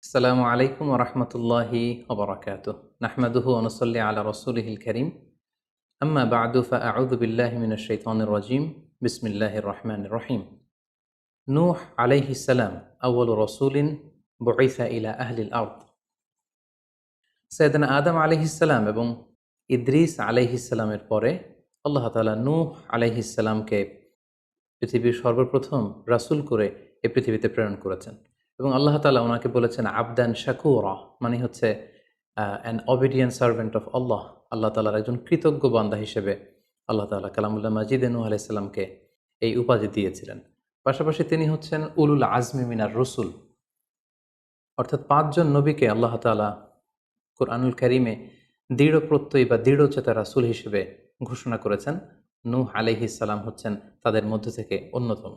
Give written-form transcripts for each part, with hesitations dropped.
আসসালামু আলাইকুম ওরহমতুল্লাহি ওবরাকাতুহ নাহমাদুহু ওয়া নুসাল্লি আলা রাসূলিহিল কারীম আম্মা বা'দু ফাআউযু বিল্লাহি মিনাশ শাইতানির রাজীম বিসমিল্লাহির রহমানির রহিম নূহ আলাইহিস সালাম আউয়ালু রাসূলিন বুইসা ইলা আহলিল আরদ। সাইয়েদনা আদম আলাইহিস সালাম এবং ইদ্রিস আলাইহিস সালামের পরে আল্লাহ তাআলা নূহ আলাইহিস সালামকে পৃথিবীর সর্বপ্রথম রাসূল করে এই পৃথিবীতে প্রেরণ করেছেন এবং আল্লাহ তাআলা ওনাকে বলেছেন আবদান শাকুরা, মানে হচ্ছে অ্যান অবিডিয়েন্ট সার্ভেন্ট অফ আল্লাহ। আল্লাহ তাআলার একজন কৃতজ্ঞ বান্দা হিসেবে আল্লাহ তাআলা কালামুল্লাহ মাজিদে নূহ আলাইহিস সালামকে এই উপাধি দিয়েছিলেন। পাশাপাশি তিনি হচ্ছেন উলুল আজমি মিনার রসুল, অর্থাৎ পাঁচজন নবীকে আল্লাহ তাআলা কুরআনুল কারীমে দৃঢ় প্রত্যয়ী বা দৃঢ়চেতা রাসূল হিসেবে ঘোষণা করেছেন। নূহ আলাইহিস সালাম হচ্ছেন তাদের মধ্য থেকে অন্যতম।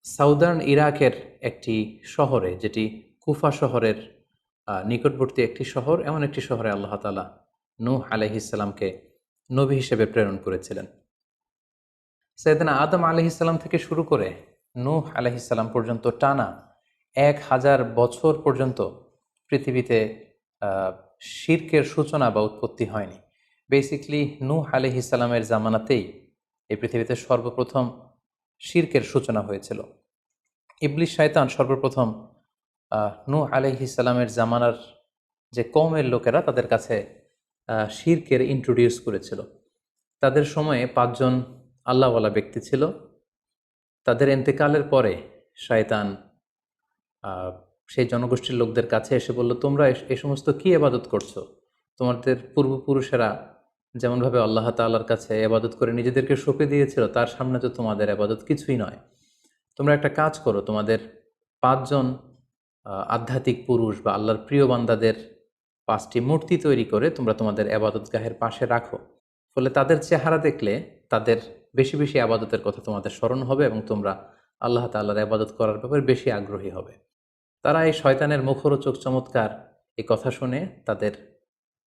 সাউদার্ন ইরাকের একটি শহরে, যেটি কুফা শহরের নিকটবর্তী একটি শহর, এমন একটি শহরে আল্লাহ তাআলা নূহ আলাইহিস সালামকে নবী হিসেবে প্রেরণ করেছিলেন। সাইয়েদনা আদম আলাইহিস সালাম থেকে শুরু করে নূহ আলাইহিস সালাম পর্যন্ত টানা 1000 বছর পর্যন্ত পৃথিবীতে শিরকের সূচনা বা উৎপত্তি হয়নি। বেসিকলি নূহ আলাইহিস সালামের জামানাতেই এই পৃথিবীতে সর্বপ্রথম শিরকের সূচনা হয়েছিল। ইবলিস শয়তান সর্বপ্রথম নূহ আলাইহিস সালামের জামানার যে কওমের লোকেরা তাদের কাছে শিরকের ইন্ট্রোডিউস করেছিল। তাদের সময়ে 5 জন আল্লাহওয়ালা ব্যক্তি ছিল। তাদের ইন্তেকালের পরে শয়তান সেই জনগোষ্ঠীর লোকদের কাছে এসে বলল, তোমরা এই সমস্ত কি ইবাদত করছো? তোমাদের পূর্বপুরুষেরা যেমনভাবে আল্লাহ তাআলার কাছে ইবাদত করে নিজেদেরকে সঁপে দিয়েছিল, তার সামনে তো তোমাদের ইবাদত কিছুই নয়। তোমরা একটা কাজ করো, তোমাদের 5 জন আধ্যাত্মিক পুরুষ বা আল্লাহর প্রিয় বান্দাদের 5টি মূর্তি তৈরি করে তোমরা তোমাদের ইবাদতগাহের পাশে রাখো। ফলে তাদের চেহারা দেখলে তাদের বেশি বেশি ইবাদতের কথা তোমাদের স্মরণ হবে এবং তোমরা আল্লাহ তাআলার ইবাদত করার ব্যাপারে বেশি আগ্রহী হবে। তারা এই শয়তানের মুখরোচক চমৎকার এই কথা শুনে তাদের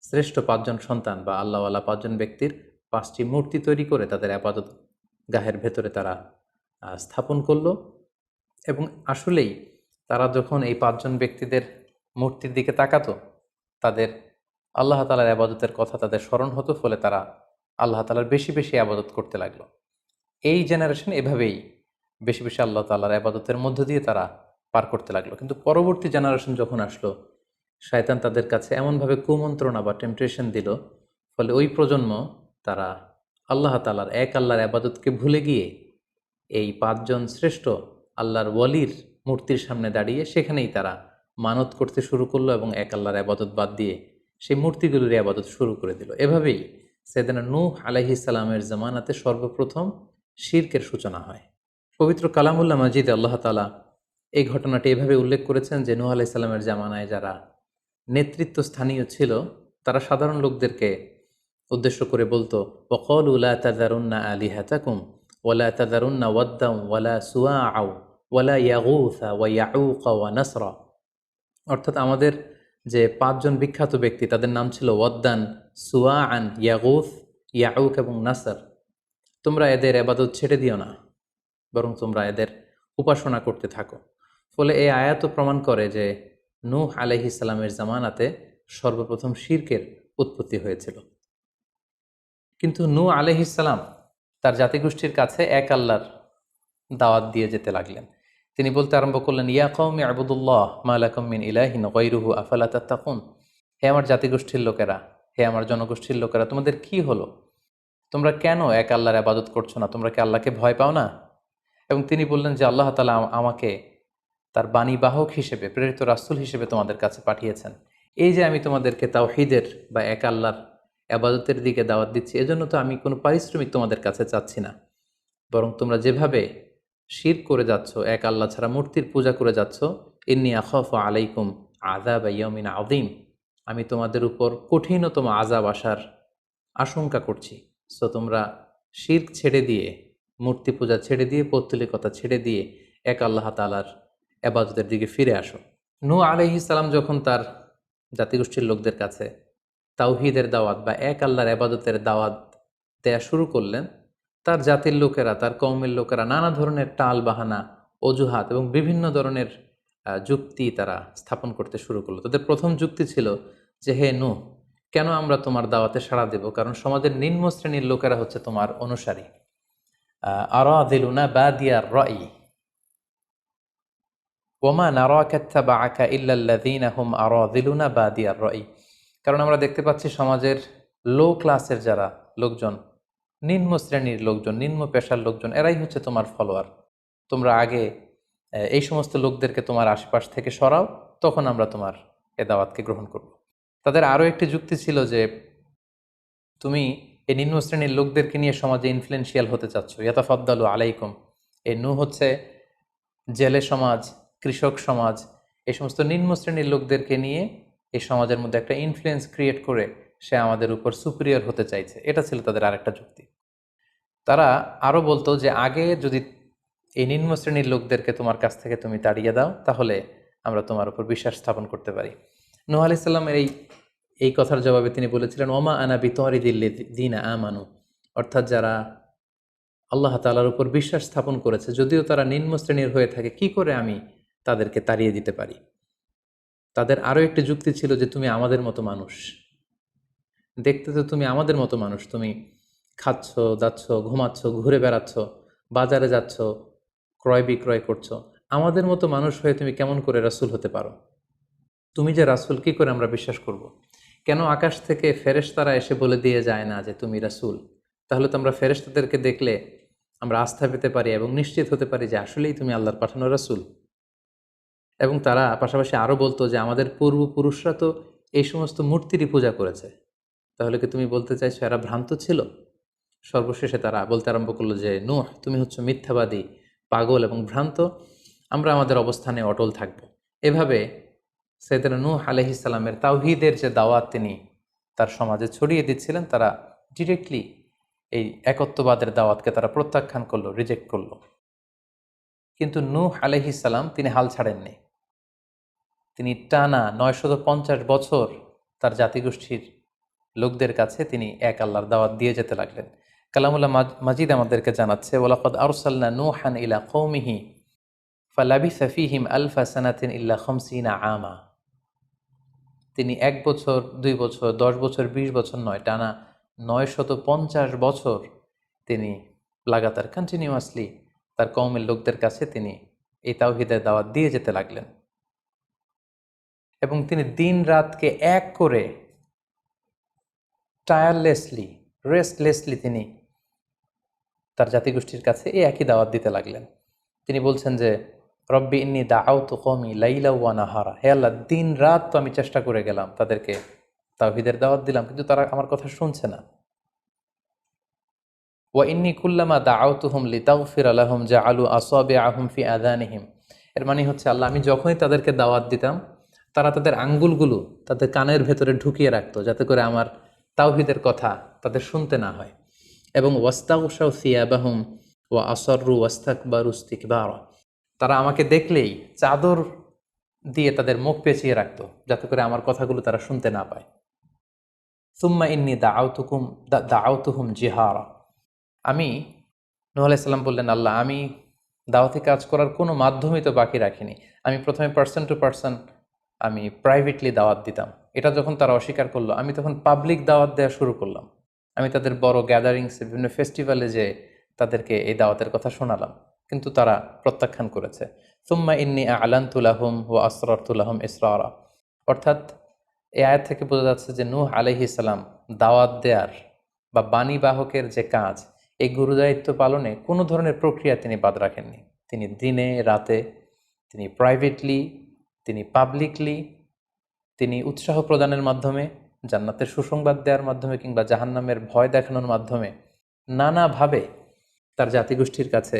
শ্রেষ্ঠ 5 জন সন্তান বা আল্লাহওয়ালা 5 জন ব্যক্তির 5টি মূর্তি তৈরি করে তাদের ইবাদত গাহের ভেতরে তারা স্থাপন করলো। এবং আসলেই তারা যখন এই 5 জন ব্যক্তিদের মূর্তির দিকে তাকাতো, তাদের আল্লাহ তাআলার ইবাদতের কথা তাদের স্মরণ হতো, ফলে তারা আল্লাহ তাআলার বেশি বেশি ইবাদত করতে লাগলো। এই জেনারেশন এভাবেই বেশি বেশি আল্লাহ তাআলার ইবাদতের মধ্য দিয়ে তারা পার করতে লাগলো। কিন্তু পরবর্তী জেনারেশন যখন আসলো, শয়তান তাদের কাছে এমনভাবে কুমন্ত্রণা বা টেম্পটেশন দিল, ফলে ওই প্রজন্ম তারা আল্লাহ তাআলার এক আল্লাহর ইবাদতকে ভুলে গিয়ে এই 5 জন শ্রেষ্ঠ আল্লাহর ওয়ালির মূর্তির সামনে দাঁড়িয়ে সেখানেই তারা মানত করতে শুরু করলো এবং এক আল্লাহর ইবাদত বাদ দিয়ে সেই মূর্তিগুলোর ইবাদত শুরু করে দিল। এভাবেই সাইয়েদনা নূহ আলাইহিস সালামের জামানাতে সর্বপ্রথম শিরকের সূচনা হয়। পবিত্র কালামুল্লাহ মাজিদে আল্লাহ তাআলা এই ঘটনাটি এভাবে উল্লেখ করেছেন যে নূহ আলাইহিস সালামের জামানায় যারা নেতৃত্ব স্থানীয় ছিল, তারা সাধারণ লোকদেরকে উদ্দেশ্য করে বলতো, ওয়াকালু লা তাযারুন্না আলিহাতাকুম ওয়ালা তাযারুন্না ওয়াদ্দান ওয়ালা সুওয়াআ ওয়ালা ইয়াগুথা ওয়া ইয়াউকা ওয়া নাসরা। অর্থাৎ আমাদের যে 5 জন বিখ্যাত ব্যক্তি, তাদের নাম ছিল ওয়াদ্দান, সুওয়াআন, ইয়াগুথ, ইয়াউক এবং নাসর। তোমরা এদের ইবাদত ছেড়ে দিও না, বরং তোমরা এদের উপাসনা করতে থাকো। ফলে এই আয়াতও প্রমাণ করে যে নূহ আলাইহিস সালামের জামানাতে সর্বপ্রথম শিরকের উৎপত্তি হয়েছিল। কিন্তু নূহ আলাইহিস সালাম তার জাতিগোষ্ঠীর কাছে এক আল্লাহর দাওয়াত দিয়ে যেতে লাগলেন। তিনি বলতে আরম্ভ করলেন, ইয়া কওমি আবুদুল্লাহ মা লাকুম মিন ইলাহিন গায়রুহু আফালা তাত্তাকুন। হে আমার জাতিগোষ্ঠীর লোকেরা, হে আমার জনগোষ্ঠীর লোকেরা, তোমাদের কি হলো? তোমরা কেন এক আল্লাহর ইবাদত করছো না? তোমরা কি আল্লাহকে ভয় পাও না? এবং তিনি বললেন যে আল্লাহ তাআলা আমাকে তার বাণীবাহক হিসেবে, প্রেরিত রাসূল হিসেবে তোমাদের কাছে পাঠিয়েছেন। এই যে আমি তোমাদেরকে তাওহীদের বা এক আল্লাহর ইবাদতের দিকে দাওয়াত দিচ্ছি, এজন্য তো আমি কোনো পারিশ্রমিক তোমাদের কাছে চাচ্ছি না, বরং তোমরা যেভাবে শিরক করে যাচ্ছ, এক আল্লাহ ছাড়া মূর্তির পূজা করে যাচ্ছ, ইন্নী আখাফু আলাইকুম আযাবা ইয়াউমিন আযীম, আমি তোমাদের উপর কঠিনতম আযাব আসার আশঙ্কা করছি। সো তোমরা শিরক ছেড়ে দিয়ে, মূর্তি পূজা ছেড়ে দিয়ে, পৌত্তলিকতা ছেড়ে দিয়ে এক আল্লাহ তাআলার ইবাদতের দিকে ফিরে আসো। নূহ আলাইহিস সালাম যখন তার জাতিগোষ্ঠীর লোকদের কাছে তাওহীদের দাওয়াত বা এক আল্লাহর ইবাদতের দাওয়াত দেয়া শুরু করলেন, তার জাতির লোকেরা, তার কওমের লোকেরা নানা ধরনের টাল বাহানা, অজুহাত এবং বিভিন্ন ধরনের যুক্তি তারা স্থাপন করতে শুরু করলো। তাদের প্রথম যুক্তি ছিল যে, হে নূহ, কেন আমরা তোমার দাওয়াতে সাড়া দেব? কারণ সমাজের নিম্ন শ্রেণীর লোকেরা হচ্ছে তোমার অনুসারী। আরাদিলুনা বাদিয়ার রাই ওমা নারাকা ইত্তাবাআকা ইল্লাল্লাযীনা হুম আরাদিলুনা বাদিয়ার রাই। কারণ আমরা দেখতে পাচ্ছি সমাজের লো ক্লাসের যারা লোকজন, নিম্ন শ্রেণীর লোকজন, নিম্ন পেশার লোকজন, এরাই হচ্ছে তোমার ফলোয়ার। তোমরা আগে এই সমস্ত লোকদেরকে তোমার আশপাশ থেকে সরাও, তখন আমরা তোমার এ দাওয়াতকে গ্রহণ করব। তাদের আরও একটি যুক্তি ছিল যে, তুমি এই নিম্ন শ্রেণীর লোকদেরকে নিয়ে সমাজে ইনফ্লুয়েন্সিয়াল হতে চাচ্ছ। ইয়াতাফাদ্দালু আলাইকুম। এই নূহ হচ্ছে জেলে সমাজ, কৃষক সমাজ, এই সমস্ত নিম্ন শ্রেণীর লোকদেরকে নিয়ে এই সমাজের মধ্যে একটা ইনফ্লুয়েন্স ক্রিয়েট করে সে আমাদের উপর সুপিরিয়র হতে চাইছে। এটা ছিল তাদের আরেকটা যুক্তি। তারা আরও বলতো যে, আগে যদি এই নিম্ন শ্রেণীর লোকদেরকে তোমার কাছ থেকে তুমি তাড়িয়ে দাও, তাহলে আমরা তোমার উপর বিশ্বাস স্থাপন করতে পারি। নূহ আলাইহিস সালামের এই কথার জবাবে তিনি বলেছিলেন, ওমা আনা বিতারিদিল্লাযীনা আমানু, অর্থাৎ যারা আল্লাহ তাআলার উপর বিশ্বাস স্থাপন করেছে, যদিও তারা নিম্ন শ্রেণীর হয়ে থাকে, কি করে আমি তাদেরকে তাড়িয়ে দিতে পারি? তাদের আরও একটি যুক্তি ছিল যে, তুমি আমাদের মতো মানুষ, দেখতে তো তুমি আমাদের মতো মানুষ, তুমি খাচ্ছ, যাচ্ছ, ঘুমাচ্ছ, ঘুরে বেড়াচ্ছ, বাজারে যাচ্ছ, ক্রয় বিক্রয় করছো, আমাদের মতো মানুষ হয়ে তুমি কেমন করে রাসূল হতে পারো? তুমি যে রাসূল, কি করে আমরা বিশ্বাস করব? কেন আকাশ থেকে ফেরেশতারা এসে বলে দিয়ে যায় না যে তুমি রাসূল? তাহলে তো আমরা ফেরেশতাদেরকে দেখলে আমরা আস্থা পেতে পারি এবং নিশ্চিত হতে পারি যে আসলেই তুমি আল্লাহর পাঠানো রাসূল। এবং তারা পাশাপাশি আরও বলতো যে, আমাদের পূর্বপুরুষরা তো এই সমস্ত মূর্তিরই পূজা করেছে, তাহলে কি তুমি বলতে চাইছো এরা ভ্রান্ত ছিল? সর্বশেষে তারা বলতে আরম্ভ করলো যে, নূহ, তুমি হচ্ছ মিথ্যাবাদী, পাগল এবং ভ্রান্ত, আমরা আমাদের অবস্থানে অটল থাকব। এভাবে সাইয়েদনা নূহ আলাইহিস সালামের তাওহীদের যে দাওয়াত তিনি তার সমাজে ছড়িয়ে দিচ্ছিলেন, তারা ডিরেক্টলি এই একত্ববাদের দাওয়াতকে তারা প্রত্যাখ্যান করলো, রিজেক্ট করলো। কিন্তু নূহ আলাইহিস সালাম তিনি হাল ছাড়েননি। তিনি টানা ৯৫০ বছর তার জাতিগোষ্ঠীর লোকদের কাছে তিনি এক আল্লাহর দাওয়াত দিয়ে যেতে লাগলেন। কালামুল্লাহ মাজিদ আমাদেরকে জানাচ্ছে, ওয়ালাকাদ আরসালনা নূহান ইলা কওমিহি ফালাবিসা ফীহিম আলফা সানাতিন ইল্লা ৫০ আমা। তিনি ১ বছর, ২ বছর, ১০ বছর, ২০ বছর নয়, টানা ৯৫০ বছর তিনি লাগাতার কন্টিনিউয়াসলি তার কওমের লোকদের কাছে তিনি এই তাওহীদের দাওয়াত দিয়ে যেতে লাগলেন। এবং তিনি দিন রাতকে এক করে টায়ারলেসলি, রেস্টলেসলি তিনি তার জাতিগোষ্ঠীর কাছে এই একই দাওয়াত দিতে লাগলেন। তিনি বলছেন যে, রব্বি ইন্নী দাআউতু কওমি লাইলা ওয়া নাহারা, হে আল্লাহ, দিন রাত তো আমি চেষ্টা করে গেলাম, তাদেরকে তাওহীদের দাওয়াত দিলাম, কিন্তু তারা আমার কথা শুনছে না। ওয়া ইন্নী কুল্লামা দাআউতুহুম লিতাগফিরা লাহুম জাআলু আসাবিআহুম ফি আযানিহিম। এর মানে হচ্ছে, আল্লাহ, আমি যখনই তাদেরকে দাওয়াত দিতাম, তারা তাদের আঙ্গুলগুলো তাদের কানের ভেতরে ঢুকিয়ে রাখতো, যাতে করে আমার তাওহীদের কথা তাদের শুনতে না হয়। এবং ওয়াস্তাগশাউ সিয়াবাহুম ওয়া আসররু ওয়াস্তাকবারু ইস্তিকবারা, তারা আমাকে দেখলেই চাদর দিয়ে তাদের মুখ পেঁচিয়ে রাখতো, যাতে করে আমার কথাগুলো তারা শুনতে না পায়। সুম্মা ইন্নী দাআউতুহুম জিহারা। আমি, নূহ আলাইহিস সালাম বললেন, আল্লাহ, আমি দাওয়াতি কাজ করার কোনো মাধ্যমই তো বাকি রাখিনি। আমি প্রথমে পার্সন টু পার্সন আমি প্রাইভেটলি দাওয়াত দিতাম। এটা যখন তারা অস্বীকার করলো, আমি তখন পাবলিক দাওয়াত দেওয়া শুরু করলাম। আমি তাদের বড় গ্যাদারিংসে, বিভিন্ন ফেস্টিভ্যালে যে তাদেরকে এই দাওয়াতের কথা শোনালাম, কিন্তু তারা প্রত্যাখ্যান করেছে। সুম্মা ইন্নী আ'লানতু লাহুম ওয়া আসরারতু লাহুম ইসরারা। অর্থাৎ এই আয়াত থেকে বোঝা যাচ্ছে যে, নূহ আলাইহিস সালাম দাওয়াত দেয়ার বা বাণী বাহকের যে কাজ, এই গুরুদায়িত্ব পালনে কোনো ধরনের প্রক্রিয়া তিনি বাদ রাখেননি। তিনি দিনে রাতে, তিনি প্রাইভেটলি, তিনি পাবলিকলি, তিনি উৎসাহ প্রদানের মাধ্যমে, জান্নাতের সুসংবাদ দেওয়ার মাধ্যমে, কিংবা জাহান্নামের ভয় দেখানোর মাধ্যমে নানাভাবে তার জাতিগোষ্ঠীর কাছে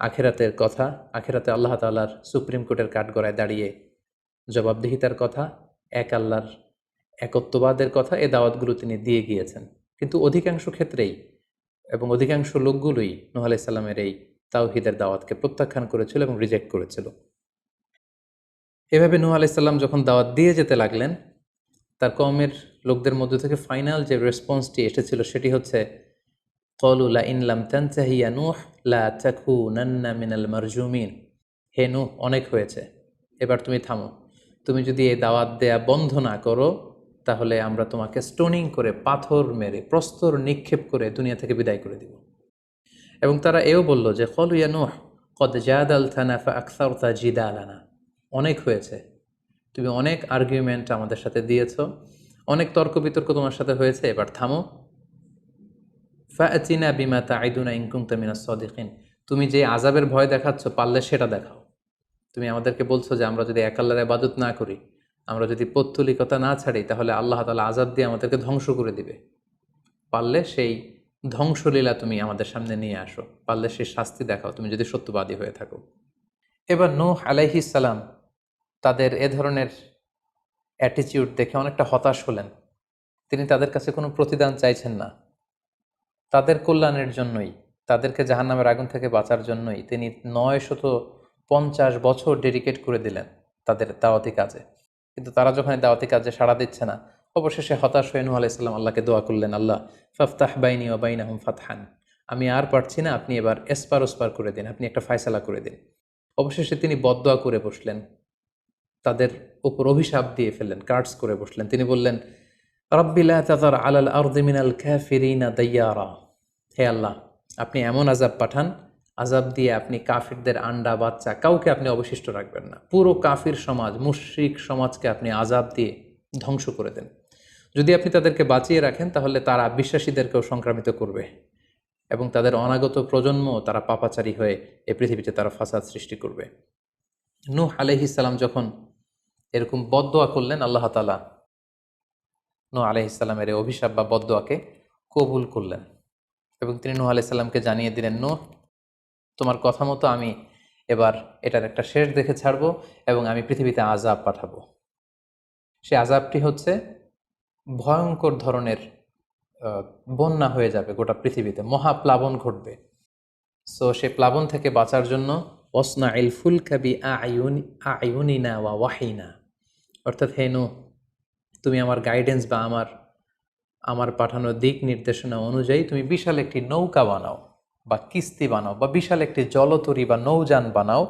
আখিরাতের কথা, আখিরাতে আল্লাহ তাআলার সুপ্রিম কোর্টের কাঠগড়ায় দাঁড়িয়ে জবাবদিহিতার কথা, এক আল্লাহর একত্ববাদের কথা, এই দাওয়াতগুলো তিনি দিয়ে গিয়েছেন। কিন্তু অধিকাংশ ক্ষেত্রেই এবং অধিকাংশ লোকগুলোই নূহ আলাইহিস সালামের এই তাওহীদের দাওয়াতকে প্রত্যাখ্যান করেছিল এবং রিজেক্ট করেছিল। এভাবে নূহ আলাইহিস সালাম যখন দাওয়াত দিয়ে যেতে লাগলেন, তার কওমের লোকদের মধ্য থেকে ফাইনাল যে রেসপন্সটি এসেছিল সেটি হচ্ছে, ক্বালু লাইন লাম তানতাহি ইয়া নূহ লা তাকুনান্না মিনাল মারজুমিন। হে নূহ, অনেক হয়েছে, এবার তুমি থামো, তুমি যদি এই দাওয়াত দেয়া বন্ধ না করো তাহলে আমরা তোমাকে স্টোনিং করে, পাথর মেরে, প্রস্তর নিক্ষেপ করে দুনিয়া থেকে বিদায় করে দিব। এবং তারা এও বলল যে ক্বালু ইয়া নূহ ক্বাদ জাদালতানা ফাআকসারতা জিদালানা, অনেক হয়েছে, তুমি অনেক আর্গুমেন্ট আমাদের সাথে দিয়েছো, অনেক তর্ক বিতর্ক তোমার সাথে হয়েছে, এবার থামো। ফাআতিনা বিমা তাইদুনা ইন কুনতা মিনাস সাদিকিন, তুমি যে আযাবের ভয় দেখাচ্ছ পারলে সেটা দেখাও। তুমি আমাদেরকে বলছো যে আমরা যদি এক আল্লাহর ইবাদত না করি, আমরা যদি পৌত্তলিকতা না ছাড়ি, তাহলে আল্লাহ তাআলা আযাব দিয়ে আমাদেরকে ধ্বংস করে দিবে। পারলে সেই ধ্বংসলীলা তুমি আমাদের সামনে নিয়ে আসো, পারলে সেই শাস্তি দেখাও, তুমি যদি সত্যবাদী হয়ে থাকো। এবার নূহ আলাইহিস সালাম তাদের এ ধরনের অ্যাটিটিউড দেখে অনেকটা হতাশ হলেন। তিনি তাদের কাছে কোনো প্রতিদান চাইছেন না, তাদের কল্যাণের জন্যই, তাদেরকে জাহান্নামের আগুন থেকে বাঁচার জন্যই তিনি 950 বছর ডেডিকেট করে দিলেন তাদের দাওয়াতি কাজে। কিন্তু তারা যখন এই দাওয়াতি কাজে সাড়া দিচ্ছে না, অবশেষে হতাশ হয়ে নূহ আলাইহিস সালাম আল্লাহকে দোয়া করলেন, আল্লাহ ফাফতাহ বাইনি ওয়া বাইনাহুম ফাতহান, আমি আর পারছি না, আপনি এবার এসপার ওসপার করে দিন, আপনি একটা ফায়সালা করে দিন। অবশেষে তিনি বদদোয়া করে বসলেন, তাদের উপর অভিশাপ দিয়ে ফেললেন, কার্ডস করে বসলেন। তিনি বললেন, রাব্বি লা তাযার আলাল আরদি মিনাল কাফিরিনা দাইয়ারা, হে আল্লাহ, আপনি এমন আযাব পাঠান, আযাব দিয়ে আপনি কাফিরদের আন্ডা বাচ্চা কাউকে আপনি অবশিষ্ট রাখবেন না, পুরো কাফির সমাজ, মুশরিক সমাজকে আপনি আযাব দিয়ে ধ্বংস করে দেন। যদি আপনি তাদেরকে বাঁচিয়ে রাখেন তাহলে তারা বিশ্বাসীদেরকেও সংক্রামিত করবে এবং তাদের অনাগত প্রজন্ম তারা পাপাচারী হয়ে এই পৃথিবীতে তারা ফাসাদ সৃষ্টি করবে। নূহ আলাইহিস সালাম যখন এরকম বদদোয়া করলেন, আল্লাহ তাআলা নূহ আলাইহিস সালামের এই অভিশাপ বা বদদোয়াকে কবুল করলেন এবং তিনি নূহ আলাইহিস সালামকে জানিয়ে দিলেন, নূহ, তোমার কথা মতো আমি এবার এটার একটা শেষ দেখে ছাড়বো এবং আমি পৃথিবীতে আযাব পাঠাবো। সে আযাবটি হচ্ছে ভয়ঙ্কর ধরনের বন্যা হয়ে যাবে গোটা পৃথিবীতে, মহাপ্লাবন ঘটবে। সো সে প্লাবন থেকে বাঁচার জন্য ওয়াসনাইল ফুলকা বিআইউনিনা ওয়া ওয়াহিনা, অর্থাৎ হে নূহ, তুমি আমার গাইডেন্স বা আমার পাঠানো দিক নির্দেশনা অনুযায়ী তুমি বিশাল একটি নৌকা বানাও বা কিস্তি বানাও বা বিশাল একটি জলতরী বা নৌযান বানাও,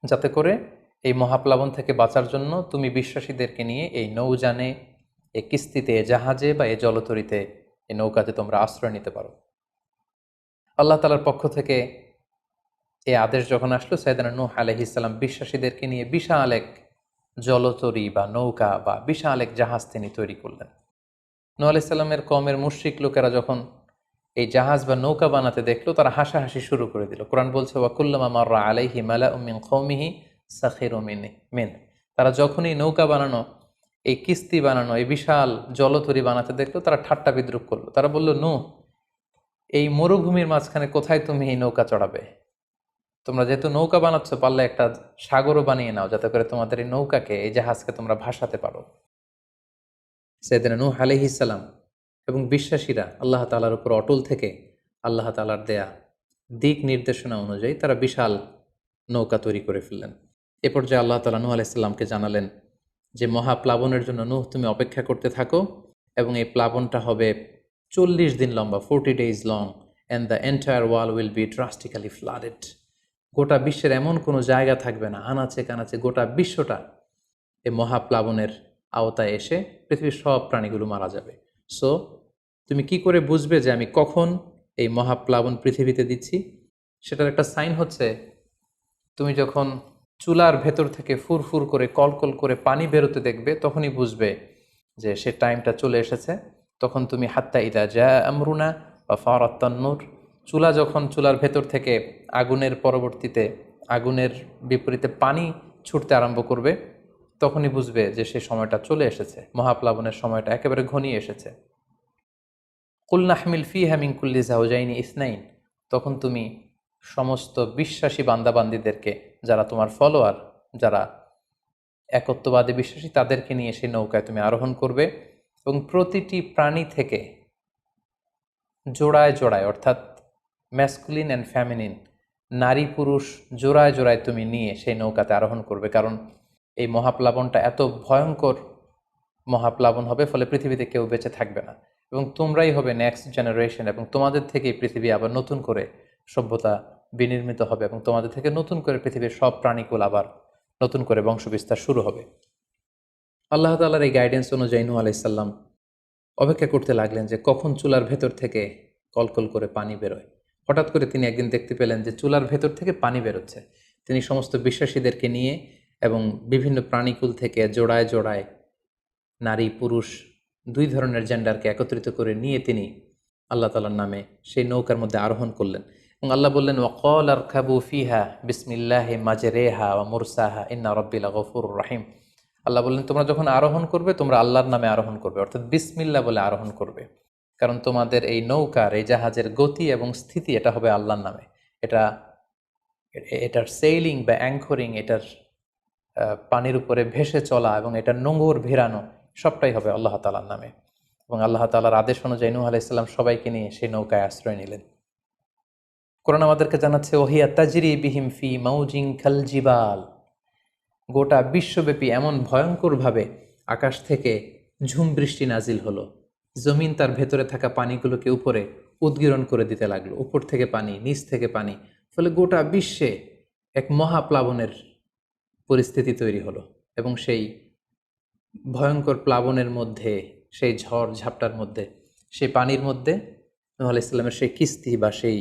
যাতে করে এই মহাপ্লাবন থেকে বাঁচার জন্য তুমি বিশ্বাসীদেরকে নিয়ে এই নৌযানে, এই কিস্তিতে, জাহাজে বা এই জলতরীতে, এই নৌকাতে তোমরা আশ্রয় নিতে পারো। আল্লাহ তাআলার পক্ষ থেকে এই আদেশ যখন আসলো, সাইয়েদনা নূহ আলাইহিস সালাম বিশ্বাসীদেরকে নিয়ে বিশাল এক জলতরী বা নৌকা বা বিশাল এক জাহাজ তিনি তৈরি করলেন। নূহ আলাইহিস সালামের কওমের মুশরিক লোকেরা যখন এই জাহাজ বা নৌকা বানাতে দেখলো, তারা হাসাহাসি শুরু করে দিল। কোরআন বলছে, ওয়া কুল্লামা মাররা আলাইহি মালাউম মিন কওমিহি সাখিরু মিন, তারা যখনই নৌকা বানানো, এই কিস্তি বানানো, এই বিশাল জলতরী বানাতে দেখলো, তারা ঠাট্টা বিদ্রুপ করলো। তারা বলল, নূহ, এই মরুভূমির মাঝখানে কোথায় তুমি এই নৌকা চড়াবে? তোমরা যেহেতু নৌকা বানাচ্ছ, পারলে একটা সাগরও বানিয়ে নাও, যাতে করে তোমাদের এই নৌকাকে, এই জাহাজকে তোমরা ভাসাতে পারো। সাইয়েদনা নূহ আলাইহিস সালাম এবং বিশ্বাসীরা আল্লাহ তাআলার উপর অটল থেকে আল্লাহ তাআলার দেয়া দিক নির্দেশনা অনুযায়ী তারা বিশাল নৌকা তৈরি করে ফেললেন। এ পর্যায়ে আল্লাহ তাআলা নূহ আলাইহিস সালামকে জানালেন যে মহাপ্লাবনের জন্য নূহ তুমি অপেক্ষা করতে থাকো এবং এই প্লাবনটা হবে 40 দিন লম্বা, 40 days long, and the entire wall will be drastically flooded. গোটা বিশ্বের এমন কোনো জায়গা থাকবে না, আনাচে কানাচে গোটা বিশ্বটা এই মহাপ্লাবনের আওতায় এসে পৃথিবীর সব প্রাণীগুলো মারা যাবে। সো তুমি কি করে বুঝবে যে আমি কখন এই মহাপ্লাবন পৃথিবীতে দিচ্ছি? সেটার একটা সাইন হচ্ছে, তুমি যখন চুলার ভেতর থেকে ফুরফুর করে কলকল করে পানি বেরোতে দেখবে, তখনই বুঝবে যে সে টাইমটা চলে এসেছে। তখন তুমি হাত্তা ইদা জা আমরুনা বা ফারাত তান্নুর, চুলার ভেতর থেকে আগুনের পরবর্তীতে, আগুনের বিপরীতে পানি ছুটতে আরম্ভ করবে, তখনই বুঝবে যে সে সময়টা চলে এসেছে, মহাপ্লাবনের সময়টা একেবারে ঘনিয়ে এসেছে। কুল নাহমিল ফিহা মিন কুল্লি যাওজাইনি ইসনাইন, তখন তুমি সমস্ত বিশ্বাসী বান্দাবান্দিদেরকে, যারা তোমার ফলোয়ার, যারা একত্ববাদী বিশ্বাসী, তাদেরকে নিয়ে সেই নৌকায় তুমি আরোহণ করবে এবং প্রতিটি প্রাণী থেকে জোড়ায় জোড়ায়, অর্থাৎ ম্যাসকুলিন অ্যান্ড ফ্যামিনিন, নারী পুরুষ জোড়ায় জোড়ায় তুমি নিয়ে সেই নৌকাতে আরোহণ করবে। কারণ এই মহাপ্লাবনটা এত ভয়ঙ্কর মহাপ্লাবন হবে, ফলে পৃথিবীতে কেউ বেঁচে থাকবে না এবং তোমরাই হবে নেক্সট জেনারেশন এবং তোমাদের থেকেই পৃথিবী আবার নতুন করে সভ্যতা বিনির্মিত হবে এবং তোমাদের থেকে নতুন করে পৃথিবীর সব প্রাণীকুল আবার নতুন করে বংশবিস্তার শুরু হবে। আল্লাহ তাআলার এই গাইডেন্স অনুযায়ী নূহ আলাইহিস সালাম অপেক্ষা করতে লাগলেন যে কখন চুলার ভেতর থেকে কলকল করে পানি বেরোয়। হঠাৎ করে তিনি একদিন দেখতে পেলেন যে চুলার ভেতর থেকে পানি বেরোচ্ছে। তিনি সমস্ত বিশ্বাসীদেরকে নিয়ে এবং বিভিন্ন প্রাণীকুল থেকে জোড়ায় জোড়ায় নারী পুরুষ দুই ধরনের জেন্ডারকে একত্রিত করে নিয়ে তিনি আল্লাহ তাআলার নামে সেই নৌকার মধ্যে আরোহণ করলেন এবং আল্লাহ বললেন ওয়াকাল আরকাবু ফিহা বিসমিল্লাহি মাজরেহা ওয়া মুরসাহা ইন্না রাব্বি লাগফুরুর রাহিম। আল্লাহ বললেন তোমরা যখন আরোহণ করবে তোমরা আল্লাহর নামে আরোহণ করবে, অর্থাৎ বিসমিল্লাহ বলে আরোহণ করবে, কারণ তোমাদের এই নৌকার এই জাহাজের গতি এবং স্থিতি এটা হবে আল্লাহর নামে। এটার সেইলিং বা অ্যাঙ্করিং, এটার পানির উপরে ভেসে চলা এবং এটার নোঙর ভিড়ানো সবটাই হবে আল্লাহ তাআলার নামে। এবং আল্লাহ তাআলার আদেশ অনুযায়ী নূহ আলাইহিস সালাম সবাইকে নিয়ে সেই নৌকায় আশ্রয় নিলেন। কোরআন আমাদেরকে জানাচ্ছে ওহিয়া তাজরি বিহিম ফি মাউজিন কাল জিবাল, গোটা বিশ্বব্যাপী এমন ভয়ঙ্করভাবে আকাশ থেকে ঝুম বৃষ্টি নাজিল হলো, জমিন তার ভেতরে থাকা পানিগুলোকে উপরে উদ্গীরণ করে দিতে লাগলো, উপর থেকে পানি নিচ থেকে পানি, ফলে গোটা বিশ্বে এক মহাপ্লাবনের পরিস্থিতি তৈরি হলো। এবং সেই ভয়ঙ্কর প্লাবনের মধ্যে, সেই ঝড় ঝাপটার মধ্যে, সেই পানির মধ্যে নূহ আলাইহিস সালামের সেই কিস্তি বা সেই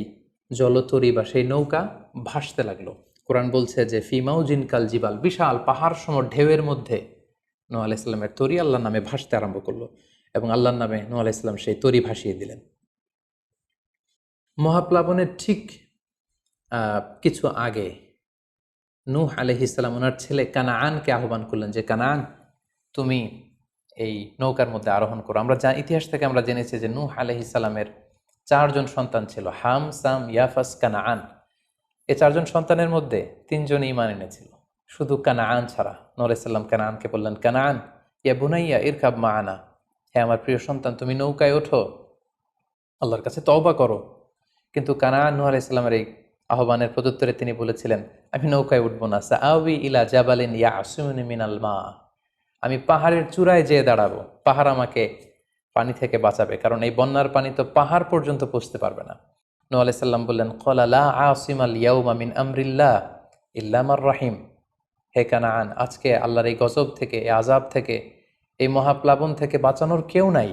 জলতরী বা সেই নৌকা ভাসতে লাগলো। কোরআন বলছে যে ফি মাউজিন কাল জিবাল, বিশাল পাহাড় সম ঢেউয়ের মধ্যে নূহ আলাইহিস সালামের তরী আল্লাহর নামে ভাসতে আরম্ভ করলো এবং আল্লাহর নামে নূহ আলাইহিস সালাম সেই তরী ভাসিয়ে দিলেন। মহাপ্লাবনের ঠিক কিছু আগে নূহ আলাইহিস সালাম ওনার ছেলে কানাআনকে আহ্বান করলেন যে কানাআন, তুমি এই নৌকার মধ্যে আরোহণ করো। আমরা ইতিহাস থেকে আমরা জেনেছি যে নূহ আলাইহিস সালামের 4 জন সন্তান ছিল, হাম, সাম, ইয়াফাস, কানাআন। এই 4 জন সন্তানের মধ্যে 3 জন ঈমান এনেছিল, শুধু কানাআন ছাড়া। নূহ আলাইহিস সালাম কানাআনকে বললেন, কানাআন ইয়া বুনাইয়া ইরকাব মাআনা, হে আমার প্রিয় সন্তান তুমি নৌকায় ওঠো, আল্লাহর কাছে তওবা করো। কিন্তু কানাআন নূহ আলাইহিস সালামের এই আহ্বানের প্রত্যুত্তরে তিনি বলেছিলেন, আমি নৌকায় উঠবো না, সাআবি ইলা জাবালিন ইয়াসিমুনি মিনাল মা, আমি পাহাড়ের চূড়ায় যেয়ে দাঁড়াবো, পাহাড় আমাকে পানি থেকে বাঁচাবে, কারণ এই বন্যার পানি তো পাহাড় পর্যন্ত পৌঁছতে পারবে না। নূহ আলাইহিস সালাম বললেন, ক্বালা লা আসিমাল ইয়াউমা মিন আমরিল্লাহ ইল্লা মান রাহিম, হে কানাআন, আজকে আল্লাহর এই গজব থেকে, এই আযাব থেকে, এই মহাপ্লাবন থেকে বাঁচানোর কেউ নাই,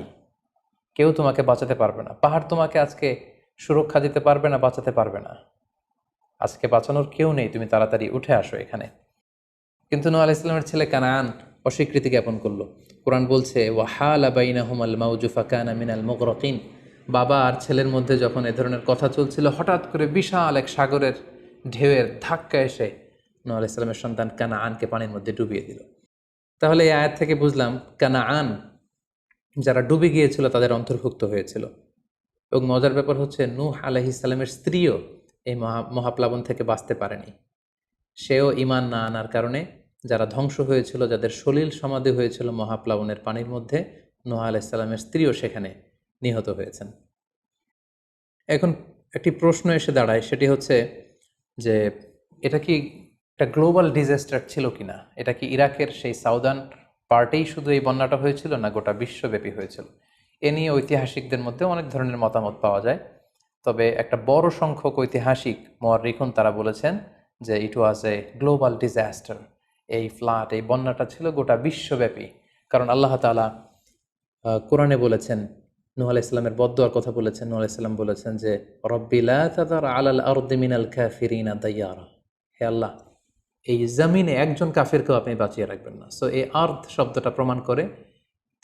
কেউ তোমাকে বাঁচাতে পারবে না। পাহাড় তোমাকে আজকে সুরক্ষা দিতে পারবে না, বাঁচাতে পারবে না, আজকে বাঁচানোর কেউ নেই, তুমি তাড়াতাড়ি উঠে আসো এখানে। কিন্তু নূহ আলাইহিস সালামের ছেলে কানাআন অস্বীকৃতি জ্ঞাপন করলো। কোরআন বলছে ওয়াহালা বাইনাহুমাল মাউজু ফাকানা মিনাল মুগরাকিন, বাবা আর ছেলের মধ্যে যখন এ ধরনের কথা চলছিল, হঠাৎ করে বিশাল এক সাগরের ঢেউয়ের ধাক্কা এসে নূহ আলাইহিস সালামের সন্তান কানাআনকে পানির মধ্যে ডুবিয়ে দিল। তাহলে এই আয়াত থেকে বুঝলাম কানাআন যারা ডুবে গিয়েছিল তাদের অন্তর্ভুক্ত হয়েছিল। এবং মজার ব্যাপার হচ্ছে নূহ আলাইহিস সালামের স্ত্রীও এই মহাপ্লাবন থেকে বাঁচতে পারেনি। সেও ঈমান না আনার কারণে যারা ধ্বংস হয়েছিল, যাদের সলিল সমাধি হয়েছিল মহাপ্লাবনের পানির মধ্যে, নূহ আলাইহিস সালামের স্ত্রীও সেখানে নিহত হয়েছেন। এখন একটি প্রশ্ন এসে দাঁড়ায়, সেটি হচ্ছে যে এটা কি একটা গ্লোবাল ডিজাস্টার ছিল কিনা? এটা কি ইরাকের সেই সাউদার্ন পার্টেই শুধু এই বন্যাটা হয়েছিল, না গোটা বিশ্বব্যাপী হয়েছিল? এ নিয়ে ঐতিহাসিকদের মধ্যে অনেক ধরনের মতামত পাওয়া যায়। তবে একটা বড় সংখ্যক ঐতিহাসিক মুআররিখুন তারা বলেছেন যে ইট ওয়াজ এ গ্লোবাল ডিজাস্টার। এই ফ্লাড, এই বন্যাটা ছিল গোটা বিশ্বব্যাপী। কারণ আল্লাহ তাআলা কোরআনে বলেছেন, নূহ আলাইহিস সালামের বদদুয়ার কথা বলেছেন। নূহ আলাইহিস সালাম বলেছেন যে রব্বি লা তাযার আলাল আরদি মিনাল কাফিরিনা দাইয়ারা, হে আল্লাহ, এই জমিনে একজন কাফিরকেও আপনি বাঁচিয়ে রাখবেন না। সো এই আর্থ শব্দটা প্রমাণ করে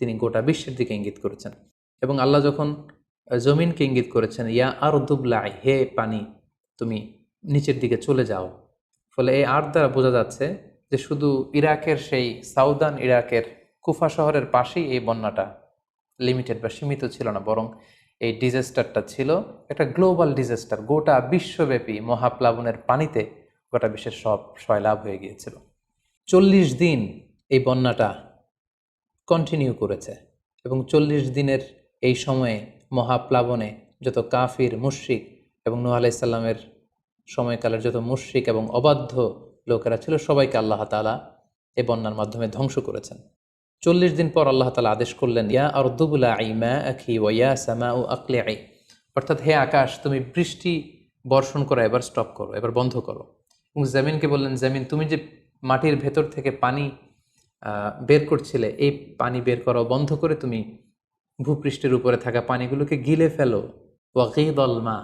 তিনি গোটা বিশ্বের দিকে ইঙ্গিত করেছেন। এবং আল্লাহ যখন জমিনকে ইঙ্গিত করেছেন, ইয়া আরদুবলাই, হে পানি তুমি নিচের দিকে চলে যাও, ফলে এই আর্থ দ্বারা বোঝা যাচ্ছে যে শুধু ইরাকের সেই সাউদার্ন ইরাকের কুফা শহরের পাশেই এই বন্যাটা লিমিটেড বা সীমিত ছিল না, বরং এই ডিজাস্টারটা ছিল একটা গ্লোবাল ডিজাস্টার। গোটা বিশ্বব্যাপী মহাপ্লাবনের পানিতে গোটা বিশ্বের সব সয়লাভ হয়ে গিয়েছিল। 40 দিন এই বন্যাটা কন্টিনিউ করেছে এবং 40 দিনের এই সময়ে মহাপ্লাবনে যত কাফির, মুশরিক এবং নূহ আলাইহিস সালামের সময়কালের যত মুশরিক এবং অবাধ্য লোকেরা ছিল, সবাইকে আল্লাহ তাআলা এই বন্যার মাধ্যমে ধ্বংস করেছেন। 40 দিন পর আল্লাহ তাআলা আদেশ করলেন, ইয়া আরদু বুলাঈ মাআকি ওয়া ইয়া সামাউ আকলিঈ, অর্থাৎ হে আকাশ তুমি বৃষ্টি বর্ষণ করা এবার স্টপ করো, এবার বন্ধ করো। এবং জমিনকে বললেন, জমিন তুমি যে মাটির ভেতর থেকে পানি বের করছিলে, এই পানি বের করা বন্ধ করে তুমি ভূপৃষ্ঠের উপরে থাকা পানিগুলোকে গিলে ফেলো। ওয়াকিদল মা,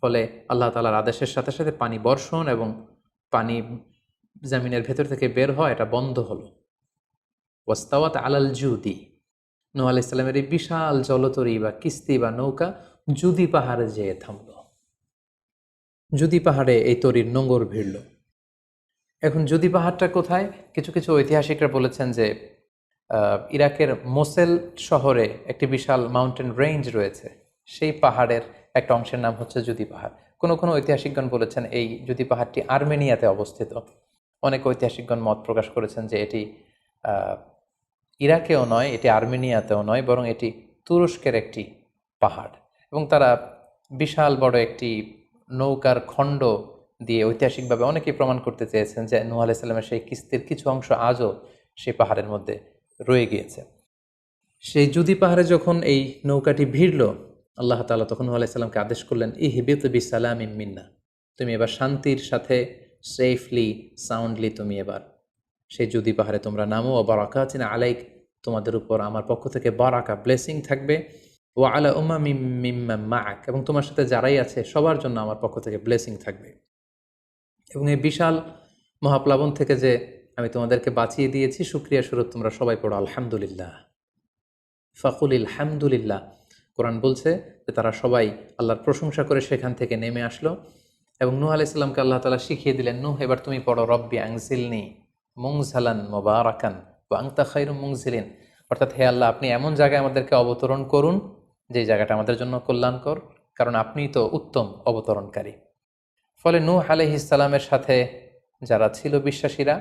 ফলে আল্লাহ তাআলার আদেশের সাথে সাথে পানি বর্ষণ এবং পানি জমিনের ভেতর থেকে বের হয়, এটা বন্ধ হলো। ওয়াস্তাওয়াত আলাল জুদি, নূহ আলাইহিস সালামের এই বিশাল জলতরী বা কিস্তি বা নৌকা জুদি পাহাড়ে যেয়ে থামল। জুদি পাহাড়ে এই তরীর নোঙর ভিড়ল। এখন জুদি পাহাড়টা কোথায়? কিছু কিছু ঐতিহাসিকরা বলেছেন যে ইরাকের মোসেল শহরে একটি বিশাল মাউন্টেন রেঞ্জ রয়েছে, সেই পাহাড়ের একটা অংশের নাম হচ্ছে জুদি পাহাড়। কোনো কোনো ঐতিহাসিকগণ বলেছেন এই জুদি পাহাড়টি আর্মেনিয়াতে অবস্থিত। অনেক ঐতিহাসিকগণ মত প্রকাশ করেছেন যে এটি ইরাকেও নয়, এটি আর্মেনিয়াতেও নয়, বরং এটি তুরস্কের একটি পাহাড়। এবং তারা বিশাল বড় একটি নৌকার খণ্ড দিয়ে ঐতিহাসিকভাবে অনেকেই প্রমাণ করতে চেয়েছেন যে নূহ আলাইহিস সালামের সেই কিস্তির কিছু অংশ আজও সেই পাহাড়ের মধ্যে রয়ে গিয়েছে। সেই জুদি পাহাড়ে যখন এই নৌকাটি ভিড়ল, আল্লাহ তাআলা তখন নূহ আলাইহিস সালামকে আদেশ করলেন, ইহবিত বিসালামিন মিন্না, তুমি এবার শান্তির সাথে সেফলি সাউন্ডলি তুমি এবার সেই জুদি পাহাড়ে তোমরা নামো। ও বারাকাতিন আলাইক, তোমাদের উপর আমার পক্ষ থেকে বারাকা ব্লেসিং থাকবে। ও আলা উম্মামিম মিম্মা মাআক, এবং তোমার সাথে যারাই আছে সবার জন্য আমার পক্ষ থেকে ব্লেসিং থাকবে। এবং এই বিশাল মহাপ্লাবন থেকে যে আমি তোমাদেরকে বাঁচিয়ে দিয়েছি, শুকরিয়া স্বরূপ তোমরা সবাই পড়ো আলহামদুলিল্লাহ। ফাকুল আলহামদুলিল্লাহ। কোরআন বলছে যে তারা সবাই আল্লাহর প্রশংসা করে সেখান থেকে নেমে আসলো। এবং নূহ আলাইহিস সালামকে আল্লাহ তাআলা শিখিয়ে দিলেন, নূহ এবার তুমি পড়ো রব্বি আনজিলনি মুনজালান মুবারাকান ওয়া আনতা খায়রুম মুনজিলিন, অর্থাৎ হে আল্লাহ, আপনি এমন জায়গায় আমাদেরকে অবতরণ করুন যে জায়গাটা আমাদের জন্য কল্যাণকর, কারণ আপনিই তো উত্তম অবতরণকারী। ফলে নূহ আলাইহিস সালামের সাথে যারা ছিল বিশ্বাসীরা,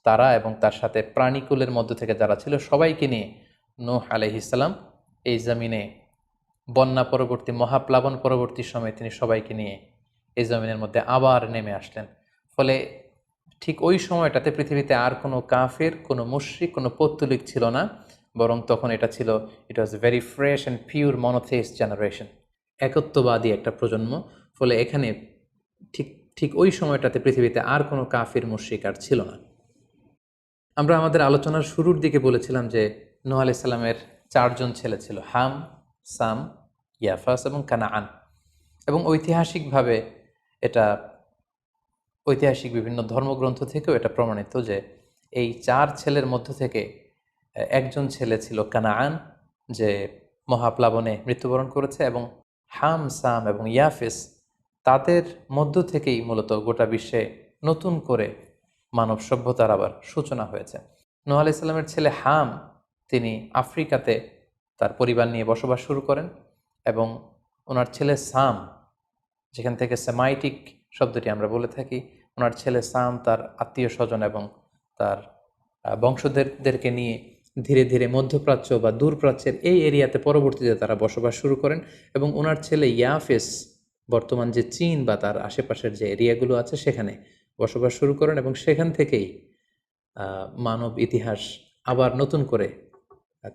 তারা এবং তার সাথে প্রাণীকুলের মধ্য থেকে যারা ছিল সবাইকে নিয়ে নূহ আলাইহিস সালাম এই জমিনে বন্যা পরবর্তী মহাপ্লাবন পরবর্তী সময়ে তিনি সবাইকে নিয়ে এই জমিনের মধ্যে আবার নেমে আসলেন। ফলে ঠিক ওই সময়টাতে পৃথিবীতে আর কোনো কাফের, কোনো মুশরিক, কোনো পৌত্তলিক ছিল না, বরং তখন এটা ছিল, it was very fresh and pure monotheist generation, একত্ববাদী একটা প্রজন্ম। ফলে এখানে ঠিক ঠিক ওই সময়টাতে পৃথিবীতে আর কোনো কাফির মুশরিক আর ছিল না। আমরা আমাদের আলোচনার শুরুর দিকে বলেছিলাম যে নূহ আলাইহিস সালামের 4 জন ছেলে ছিল, হাম, সাম, ইয়াফাস এবং কানাআন। এবং ঐতিহাসিকভাবে এটা ঐতিহাসিক বিভিন্ন ধর্মগ্রন্থ থেকেও এটা প্রমাণিত যে এই 4 ছেলের মধ্য থেকে একজন ছেলে ছিল কানাআন, যে মহাপ্লাবনে মৃত্যুবরণ করেছে। এবং হাম, সাম এবং ইয়াফেস, তাদের মধ্য থেকেই মূলত গোটা বিশ্বে নতুন করে মানব সভ্যতার আবার সূচনা হয়েছে। নূহ আলাইহিস সালামের ছেলে হাম, তিনি আফ্রিকাতে তার পরিবার নিয়ে বসবাস শুরু করেন। এবং ওনার ছেলে সাম, যেখান থেকে সেমাইটিক শব্দটি আমরা বলে থাকি, ওনার ছেলে সাম তার আত্মীয় স্বজন এবং তার বংশধরদেরকে নিয়ে ধীরে ধীরে মধ্যপ্রাচ্য বা দূরপ্রাচ্যের এই এরিয়াতে পরবর্তীতে তারা বসবাস শুরু করেন। এবং ওনার ছেলে ইয়াফেস বর্তমান যে চীন বা তার আশেপাশের যে এরিয়াগুলো আছে সেখানে বসবাস শুরু করেন। এবং সেখান থেকেই মানব ইতিহাস আবার নতুন করে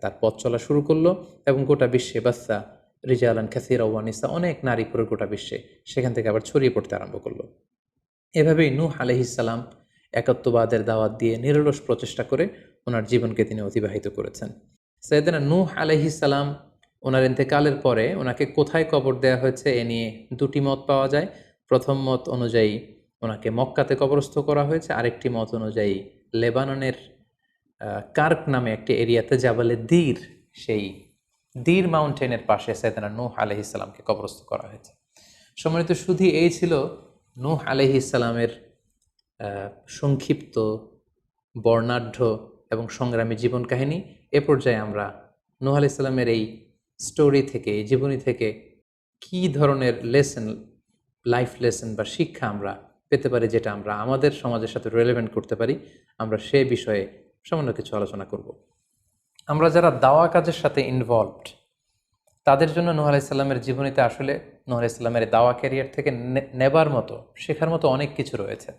তার পথ চলা শুরু করলো। এবং গোটা বিশ্বে বাচ্চা রিজালান কাসীরা ওয়া নিসা, অনেক নারী করে গোটা বিশ্বে সেখান থেকে আবার ছড়িয়ে পড়তে আরম্ভ করলো। এভাবেই নূহ আলাইহিস সালাম একত্ববাদের দাওয়াত দিয়ে নিরলস প্রচেষ্টা করে ওনার জীবনকে তিনি অতিবাহিত করেছেন। সাইয়েদনা নূহ আলাইহিস সালাম ওনার ইন্তেকালের পরে ওনাকে কোথায় কবর দেওয়া হয়েছে এ নিয়ে 2টি মত পাওয়া যায়। প্রথম মত অনুযায়ী ওনাকে মক্কাতে কবরস্থ করা হয়েছে, আরেকটি মত অনুযায়ী লেবাননের কার্ক নামে একটি এরিয়াতে জাবালে দীর, সেই দীর মাউন্টেনের পাশে সাইয়েদনা নূহ আলাইহিস সালামকে কবরস্থ করা হয়েছে। সম্মানিত সুধী, এই ছিল নূহ আলাইহিস সালামের সংক্ষিপ্ত, বর্ণাঢ্য এবং সংগ্রামী জীবন কাহিনী। এ পর্যায়ে আমরা নূহ আলাইহিস সালামের এই স্টোরি থেকে, এই জীবনী থেকে কী ধরনের লেসন, লাইফ লেসন বা শিক্ষা আমরা পেতে পারি, যেটা আমরা আমাদের সমাজের সাথে রিলেভেন্ট করতে পারি, আমরা সে বিষয়ে সামান্য কিছু আলোচনা করব। আমরা যারা দাওয়া কাজের সাথে ইনভলভড, তাদের জন্য নূহ আলাইহিস সালামের জীবনীতে আসলে নূহ আলাইহিস সালামের দাওয়া ক্যারিয়ার থেকে নেবার মতো, শেখার মতো অনেক কিছু রয়েছে।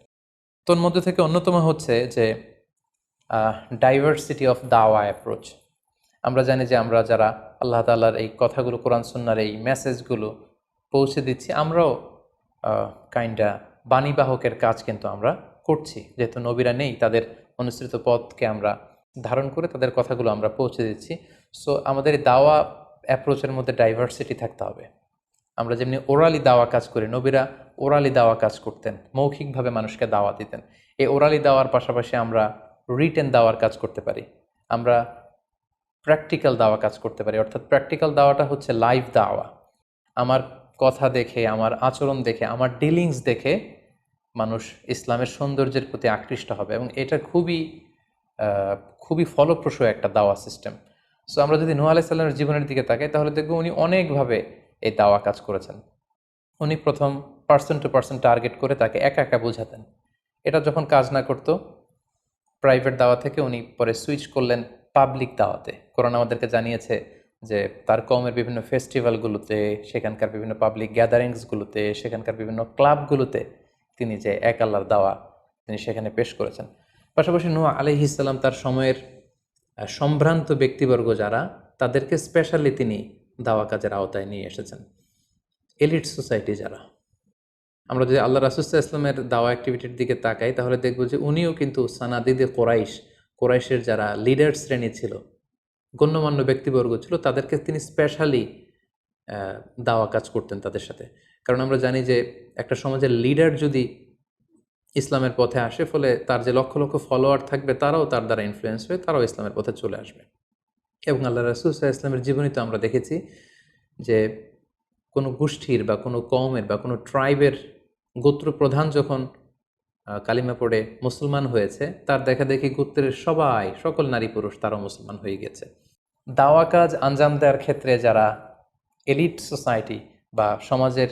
তোর মধ্যে থেকে অন্যতম হচ্ছে যে ডাইভার্সিটি অফ দাওয়া অ্যাপ্রোচ। আমরা জানি যে আমরা যারা আল্লাহ তাআলার এই কথাগুলো, কোরআন সুন্নাহর এই মেসেজগুলো পৌঁছে দিচ্ছি, আমরাও কাইন্ডা বাণীবাহকের কাজ কিন্তু আমরা করছি। যেহেতু নবীরা নেই, তাদের অনুসৃত পথকে আমরা ধারণ করে তাদের কথাগুলো আমরা পৌঁছে দিচ্ছি। সো আমাদের এই দাওয়া অ্যাপ্রোচের মধ্যে ডাইভার্সিটি থাকতে হবে। আমরা যেমনি ওরালি দাওয়া কাজ করি, নবীরা ওরালি দাওয়া কাজ করতেন, মৌখিকভাবে মানুষকে দাওয়া দিতেন। এই ওরালি দাওয়ার পাশাপাশি আমরা রিটেন দাওয়ার কাজ করতে পারি, আমরা প্র্যাকটিক্যাল দাওয়া কাজ করতে পারি। অর্থাৎ প্র্যাকটিক্যাল দাওয়াটা হচ্ছে লাইভ দাওয়া। আমার কথা দেখে, আমার আচরণ দেখে, আমার ডিলিংস দেখে মানুষ ইসলামের সৌন্দর্যের প্রতি আকৃষ্ট হবে, এবং এটা খুবই ফলপ্রসূ একটা দাওয়া সিস্টেম। সো আমরা যদি নূহ আলাইহিস সালামের জীবনের দিকে তাকাই, তাহলে দেখব উনি অনেকভাবে এই দাওয়া কাজ করেছেন। উনি প্রথম পার্সন টু পার্সন টার্গেট করে তাকে একা একা বোঝাতেন। এটা যখন কাজ না করতো, প্রাইভেট দাওয়া থেকে উনি পরে সুইচ করলেন পাবলিক দাওয়াতে। কোরআন আমাদেরকে জানিয়েছে যে তার কওমের বিভিন্ন ফেস্টিভ্যালগুলোতে, সেখানকার বিভিন্ন পাবলিক গ্যাদারিংসগুলোতে, সেখানকার বিভিন্ন ক্লাবগুলোতে তিনি যে এক আল্লাহর দাওয়া তিনি সেখানে পেশ করেছেন। পাশাপাশি নূহ আলাইহিস সালাম তার সময়ের সম্ভ্রান্ত ব্যক্তিবর্গ যারা, তাদেরকে স্পেশালি তিনি দাওয়া কাজের আওতায় নিয়ে এসেছেন। এলিট সোসাইটি যারা, আমরা যদি আল্লাহ রাসূল সাল্লাল্লাহু আলাইহি ওয়াসাল্লামের দাওয়া অ্যাক্টিভিটির দিকে তাকাই, তাহলে দেখব যে উনিও কিন্তু সানাদিদে কোরাইশের যারা লিডার শ্রেণী ছিল, গণ্যমান্য ব্যক্তিবর্গ ছিল, তাদেরকে তিনি স্পেশালি দাওয়া কাজ করতেন তাদের সাথে। কারণ আমরা জানি যে একটা সমাজের লিডার যদি ইসলামের পথে আসে, ফলে তার যে লক্ষ লক্ষ ফলোয়ার থাকবে তারাও তার দ্বারা ইনফ্লুয়েন্স হয়ে তারাও ইসলামের পথে চলে আসবে। এবং আল্লাহ রাসূল সাল্লাল্লাহু আলাইহি ওয়াসাল্লামের জীবনী তো আমরা দেখেছি যে কোনো গোষ্ঠীর বা কোনো কওমের বা কোনো ট্রাইবের গোত্র প্রধান যখন কালিমা পড়ে মুসলমান হয়েছে, তার দেখা দেখি গোত্রের সকল নারী পুরুষ তারাও মুসলমান হয়ে গেছে। দাওয়া কাজ আঞ্জাম দেওয়ার ক্ষেত্রে যারা এলিট সোসাইটি বা সমাজের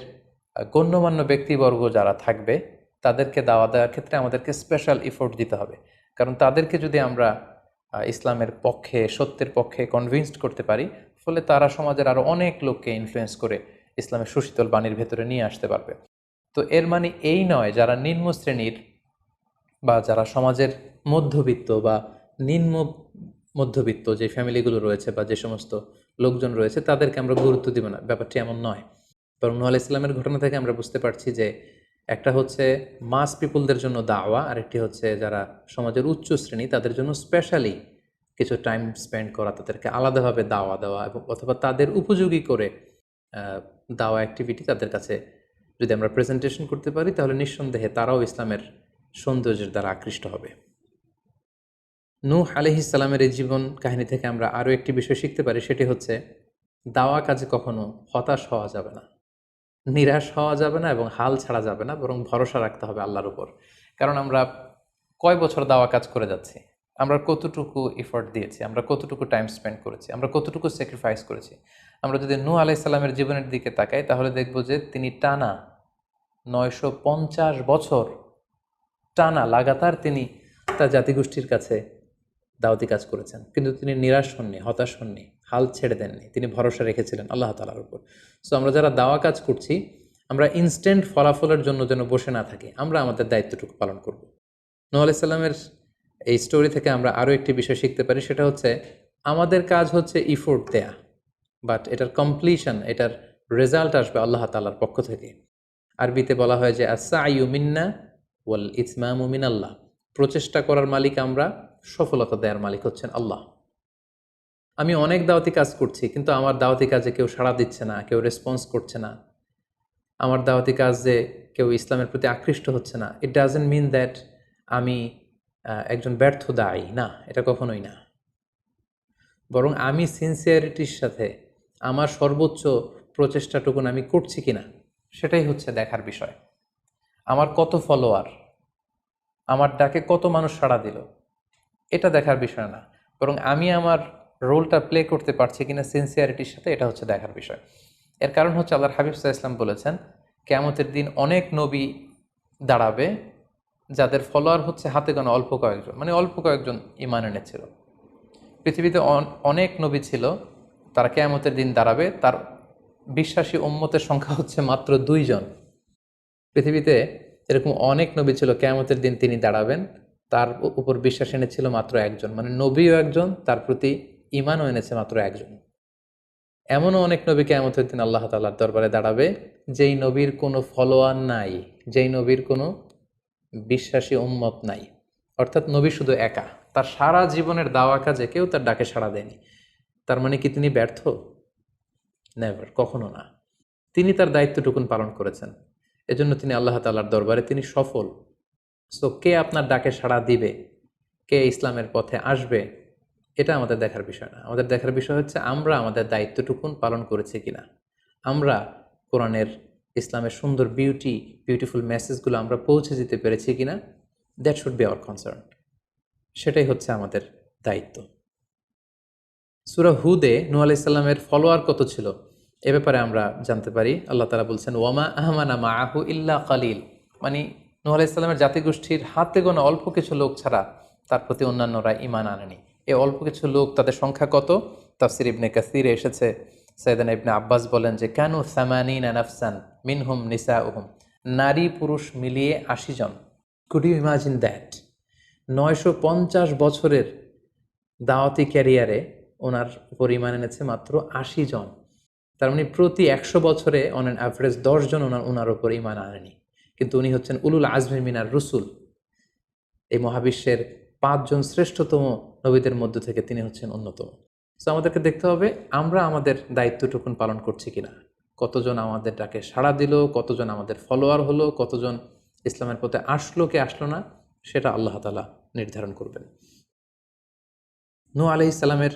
গণ্যমান্য ব্যক্তিবর্গ যারা থাকবে, তাদেরকে দাওয়া দেওয়ার ক্ষেত্রে আমাদেরকে স্পেশাল এফোর্ট দিতে হবে। কারণ তাদেরকে যদি আমরা ইসলামের পক্ষে, সত্যের পক্ষে কনভিন্সড করতে পারি, ফলে তারা সমাজের আরও অনেক লোককে ইনফ্লুয়েন্স করে ইসলামের সুশীতল বাণীর ভেতরে নিয়ে আসতে পারবে। তো এর মানে এই নয় যারা নিম্ন শ্রেণীর বা যারা সমাজের মধ্যবিত্ত বা নিম্ন মধ্যবিত্ত যে ফ্যামিলিগুলো রয়েছে বা যে সমস্ত লোকজন রয়েছে, তাদেরকে আমরা গুরুত্ব দিব না, ব্যাপারটি এমন নয়। বরং নূহ আলাইহিস সালামের ঘটনা থেকে আমরা বুঝতে পারছি যে একটা হচ্ছে মাস পিপুলদের জন্য দাওয়া, আর একটি হচ্ছে যারা সমাজের উচ্চ শ্রেণী তাদের জন্য স্পেশালি কিছু টাইম স্পেন্ড করা, তাদেরকে আলাদাভাবে দাওয়া দেওয়া, এবং অথবা তাদের উপযোগী করে দাওয়া অ্যাক্টিভিটি তাদের কাছে যদি আমরা প্রেজেন্টেশন করতে পারি, তাহলে নিঃসন্দেহে তারাও ইসলামের সৌন্দর্যের দ্বারা আকৃষ্ট হবে। নূহ আলাইহিস সালামের এই জীবন কাহিনী থেকে আমরা আরও একটি বিষয় শিখতে পারি, সেটি হচ্ছে দাওয়া কাজে কখনো হতাশ হওয়া যাবে না, নিরাশ হওয়া যাবে না, এবং হাল ছাড়া যাবে না, বরং ভরসা রাখতে হবে আল্লাহর উপর। কারণ আমরা কয় বছর দাওয়া কাজ করে যাচ্ছি, আমরা কতটুকু এফোর্ট দিয়েছি, আমরা কতটুকু টাইম স্পেন্ড করেছি, আমরা কতটুকু স্যাক্রিফাইস করেছি। আমরা যদি নূহ আলাইহিস সালামের জীবনের দিকে তাকাই, তাহলে দেখব যে তিনি টানা 950 বছর টানা লাগাতার তিনি তার জাতিগোষ্ঠীর কাছে দাওয়াতি কাজ করেছেন, কিন্তু তিনি নিরাশ হননি, হতাশ হননি, হাল ছেড়ে দেননি, তিনি ভরসা রেখেছিলেন আল্লাহ তাআলার উপর। সো আমরা যারা দাওয়া কাজ করছি, আমরা ইনস্ট্যান্ট ফলাফলের জন্য যেন বসে না থাকি, আমরা আমাদের দায়িত্বটুকু পালন করব। নূহ আলাইহিস সালামের এই স্টোরি থেকে আমরা আরও একটি বিষয় শিখতে পারি, সেটা হচ্ছে আমাদের কাজ হচ্ছে ইফোর্ট দেয়া, বাট এটার কমপ্লিশন, এটার রেজাল্ট আসবে আল্লাহ তাআলার পক্ষ থেকে। আরবিতে বলা হয় যে আস-সা'য়ু মিন্না ওয়াল ইতমামু মিনাল্লাহ, প্রচেষ্টা করার মালিক আমরা, সফলতা দেওয়ার মালিক হচ্ছেন আল্লাহ। আমি অনেক দাওয়াতি কাজ করছি, কিন্তু আমার দাওয়াতি কাজে কেউ সাড়া দিচ্ছে না, কেউ রেসপন্স করছে না, আমার দাওয়াতি কাজে কেউ ইসলামের প্রতি আকৃষ্ট হচ্ছে না, ইট ডাজন্ট মিন দ্যাট আমি একজন ব্যর্থ দায়ী, না, এটা কখনোই না। বরং আমি সিনসিয়ারিটির সাথে আমার সর্বোচ্চ প্রচেষ্টাটুকুন আমি করছি কিনা, সেটাই হচ্ছে দেখার বিষয়। আমার কত ফলোয়ার, আমার ডাকে কত মানুষ সাড়া দিল, এটা দেখার বিষয় না, বরং আমি আমার রোলটা প্লে করতে পারছি কিনা সিনসিয়ারিটির সাথে, এটা হচ্ছে দেখার বিষয়। এর কারণ হচ্ছে আল্লাহর হাবিব সাল্লাল্লাহু আলাইহি ওয়াসাল্লাম বলেছেন, কিয়ামতের দিন অনেক নবী দাঁড়াবে যাদের ফলোয়ার হচ্ছে হাতে গোনা অল্প কয়েকজন, মানে অল্প কয়েকজন ঈমান এনেছিল। পৃথিবীতে অনেক নবী ছিল, তারা কিয়ামতের দিন দাঁড়াবে, তার বিশ্বাসী উম্মতের সংখ্যা হচ্ছে মাত্র 2 জন। পৃথিবীতে এরকম অনেক নবী ছিল, কিয়ামতের দিন তিনি দাঁড়াবেন, তার উপর বিশ্বাস এনেছিল মাত্র 1 জন, মানে নবীও একজন, তার প্রতি ঈমানও এনেছে মাত্র 1 জন। এমনও অনেক নবী কিয়ামতের দিন আল্লাহ তাআলার দরবারে দাঁড়াবে যেই নবীর কোনো ফলোয়ার নাই, যেই নবীর কোনো বিশ্বাসী উম্মত নাই। অর্থাৎ নবী শুধু একা, তার সারা জীবনের দাওয়া কাজে কেউ তার ডাকে সাড়া দেয়নি। তার মানে কি তিনি ব্যর্থ? নেভার, কখনো না। তিনি তার দায়িত্বটুকুন পালন করেছেন, এজন্য তিনি আল্লাহ তাআলার দরবারে তিনি সফল। সো কে আপনার ডাকে সাড়া দিবে, কে ইসলামের পথে আসবে, এটা আমাদের দেখার বিষয় না। আমাদের দেখার বিষয় হচ্ছে আমরা আমাদের দায়িত্বটুকুন পালন করেছি কিনা, আমরা কোরআনের ইসলামের সুন্দর বিউটিফুল মেসেজগুলো আমরা পৌঁছে দিতে পেরেছি কিনা। That should be hour concern. সেটাই হচ্ছে আমাদের দায়িত্ব। সূরা হুদে নূহ আলাইহিস সালামের ফলোয়ার কত ছিল এ ব্যাপারে আমরা জানতে পারি। আল্লাহ তাআলা বলছেন, ওয়ামা আহমানা মাআহু ইল্লা কালিল। মানে নূহ আলাইহিস সালামের জাতিগোষ্ঠীর হাতে গোনা অল্প কিছু লোক ছাড়া তার প্রতি অন্যান্যরা ঈমান আনেনি। এই অল্প কিছু লোক, তাদের সংখ্যা কত? তাফসীর ইবনে কাসীরে এসেছে, সাইয়েদনা ইবনে আব্বাস বলেন যে কানু সামানিনা নাফসান মিনহুম নিসাউহুম, নারী পুরুষ মিলিয়ে ৮০ জন। Could you imagine that? ৯৫০ বছরের দাওয়াতি ক্যারিয়ারে ওনার উপর ঈমান এনেছে মাত্র ৮০ জন। তার মানে প্রতি ১০০ বছরে অন অ্যান অ্যাভারেজ ১০ জন ওনার উপর ঈমান আনেনি। কিন্তু উনি হচ্ছেন উলুল আজমি মিনার রুসুল। এই মহাবিশ্বের ৫ জন শ্রেষ্ঠতম নবীদের মধ্য থেকে তিনি হচ্ছেন অন্যতম। সো আমাদেরকে দেখতে হবে আমরা আমাদের দায়িত্বটুকুন পালন করছি কিনা। কতজন আমাদের ডাকে সাড়া দিল, কতজন আমাদের ফলোয়ার হলো, কতজন ইসলামের পথে আসলো কে আসলো না, সেটা আল্লাহ তাআলা নির্ধারণ করবেন। নূহ আলাইহিস সালামের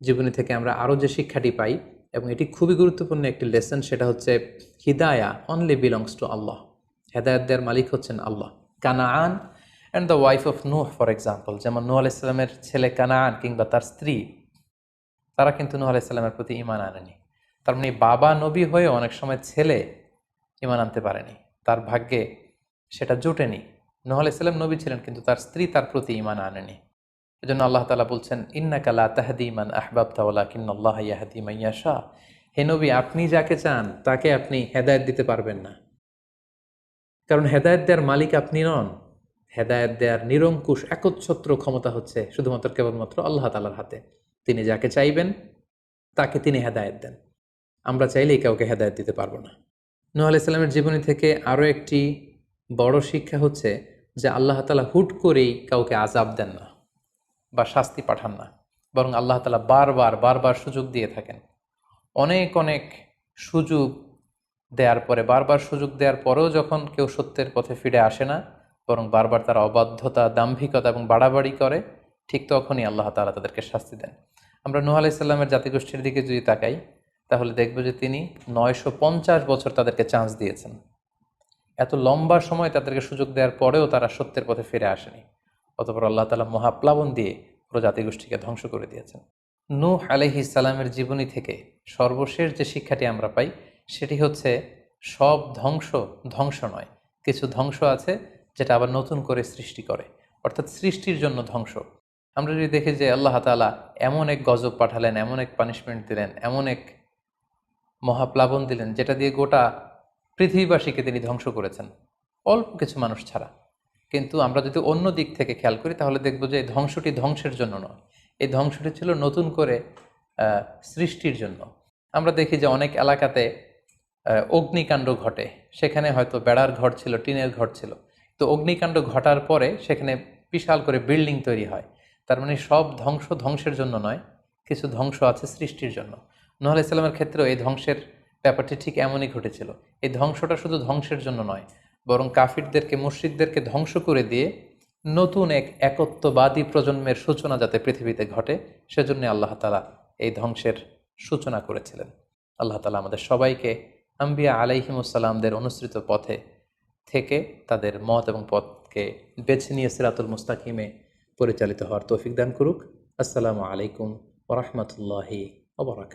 জীবনী থেকে আমরা আরও যে শিক্ষাটি পাই, এবং এটি খুবই গুরুত্বপূর্ণ একটি লেসন, সেটা হচ্ছে হিদায়া অনলি বিলংস টু আল্লাহ। হেদায়েত দেওয়ার মালিক হচ্ছেন Allah. Canaan and the wife of Nuh for example, যেমন নূহ আলাইহিস সালামের ছেলে কানাআন কিংবা তার স্ত্রী, তারা কিন্তু নূহ আলাইহিস সালামের প্রতি ঈমান আনেনি। তার মানে বাবা নবী হয়ে অনেক সময় ছেলে ঈমান আনতে পারেনি, তার ভাগ্যে সেটা জোটেনি। নূহ আলাইহিস সালাম নবী ছিলেন, কিন্তু তার স্ত্রী তার প্রতি ঈমান আনেনি। এজন্য আল্লাহ তাআলা বলছেন, ইন্নাকা লা তাহদি মান আহবাবতা ওয়ালাকিন্নাল্লাহা ইয়াহদি মান ইয়াশা। হে নবী, আপনি যাকে চান তাকে আপনি হেদায়েত দিতে পারবেন না, কারণ হেদায়েত দেওয়ার মালিক আপনি নন। হেদায়েত দেওয়ার নিরঙ্কুশ একচ্ছত্র ক্ষমতা হচ্ছে শুধুমাত্র কেবলমাত্র আল্লাহ তাআলার হাতে। তিনি যাকে চাইবেন তাকে তিনি হেদায়েত দেন। আমরা চাইলেই কাউকে হেদায়েত দিতে পারবো না। নূহ আলাইহিস সালামের জীবনী থেকে আরও একটি বড় শিক্ষা হচ্ছে যে আল্লাহ তাআলা হুট করেই কাউকে আযাব দেন না বা শাস্তি পাঠান না, বরং আল্লাহ তাআলা বারবার সুযোগ দিয়ে থাকেন। অনেক সুযোগ দেওয়ার পরে, বারবার সুযোগ দেওয়ার পরেও যখন কেউ সত্যের পথে ফিরে আসে না, বরং বারবার তারা অবাধ্যতা, দাম্ভিকতা এবং বাড়াবাড়ি করে, ঠিক তখনই আল্লাহ তাআলা তাদেরকে শাস্তি দেন। আমরা নূহ আলাইহিস সালামের জাতিগোষ্ঠীর দিকে যদি তাকাই, তাহলে দেখব যে তিনি ৯৫০ বছর তাদেরকে চান্স দিয়েছেন। এত লম্বা সময় তাদেরকে সুযোগ দেওয়ার পরেও তারা সত্যের পথে ফিরে আসেনি। অতঃপর আল্লাহ তাআলা মহাপ্লাবন দিয়ে পুরো জাতিগোষ্ঠীকে ধ্বংস করে দিয়েছেন। নূহ আলাইহিস সালামের জীবনী থেকে সর্বশেষ যে শিক্ষাটি আমরা পাই, সেটি হচ্ছে সব ধ্বংস নয়। কিছু ধ্বংস আছে যেটা আবার নতুন করে সৃষ্টি করে, অর্থাৎ সৃষ্টির জন্য ধ্বংস। আমরা যদি দেখি যে আল্লাহ তাআলা এমন এক গজব পাঠালেন, এমন এক পানিশমেন্ট দিলেন, এমন এক মহাপ্লাবন দিলেন, যেটা দিয়ে গোটা পৃথিবীবাসীকে তিনি ধ্বংস করেছেন, অল্প কিছু মানুষ ছাড়া। কিন্তু আমরা যদি অন্য দিক থেকে খেয়াল করি, তাহলে দেখব যে এই ধ্বংসটি ধ্বংসের জন্য নয়, এই ধ্বংসটি ছিল নতুন করে সৃষ্টির জন্য। আমরা দেখি যে অনেক এলাকাতে অগ্নিকাণ্ড ঘটে, সেখানে হয়তো বেড়ার ঘর ছিল, টিনের ঘর ছিল, তো অগ্নিকাণ্ড ঘটার পরে সেখানে বিশাল করে বিল্ডিং তৈরি হয়। তার মানে সব ধ্বংসের জন্য নয়, কিছু ধ্বংস আছে সৃষ্টির জন্য। নূহ আলাইহিস সালামের ক্ষেত্রেও এই ধ্বংসের ব্যাপারটি ঠিক এমনই ঘটেছিল। এই ধ্বংসটা শুধু ধ্বংসের জন্য নয়, বরং কাফিরদেরকে, মুশরিকদেরকে ধ্বংস করে দিয়ে নতুন এক একত্ববাদী প্রজন্মের সূচনা যাতে পৃথিবীতে ঘটে, সেজন্য আল্লাহ তাআলা এই ধ্বংসের সূচনা করেছিলেন। আল্লাহ তাআলা আমাদের সবাইকে আম্বিয়া আলাইহিমুসসালামদের অনুসৃত পথে থেকে তাদের মত এবং পথকে বেছে নিয়ে সিরাতুল মুস্তাকিমে পরিচালিত হওয়ার তৌফিক দান করুক। আসসালামু আলাইকুম ওয়া রাহমাতুল্লাহি ওয়া বারাকাতুহু।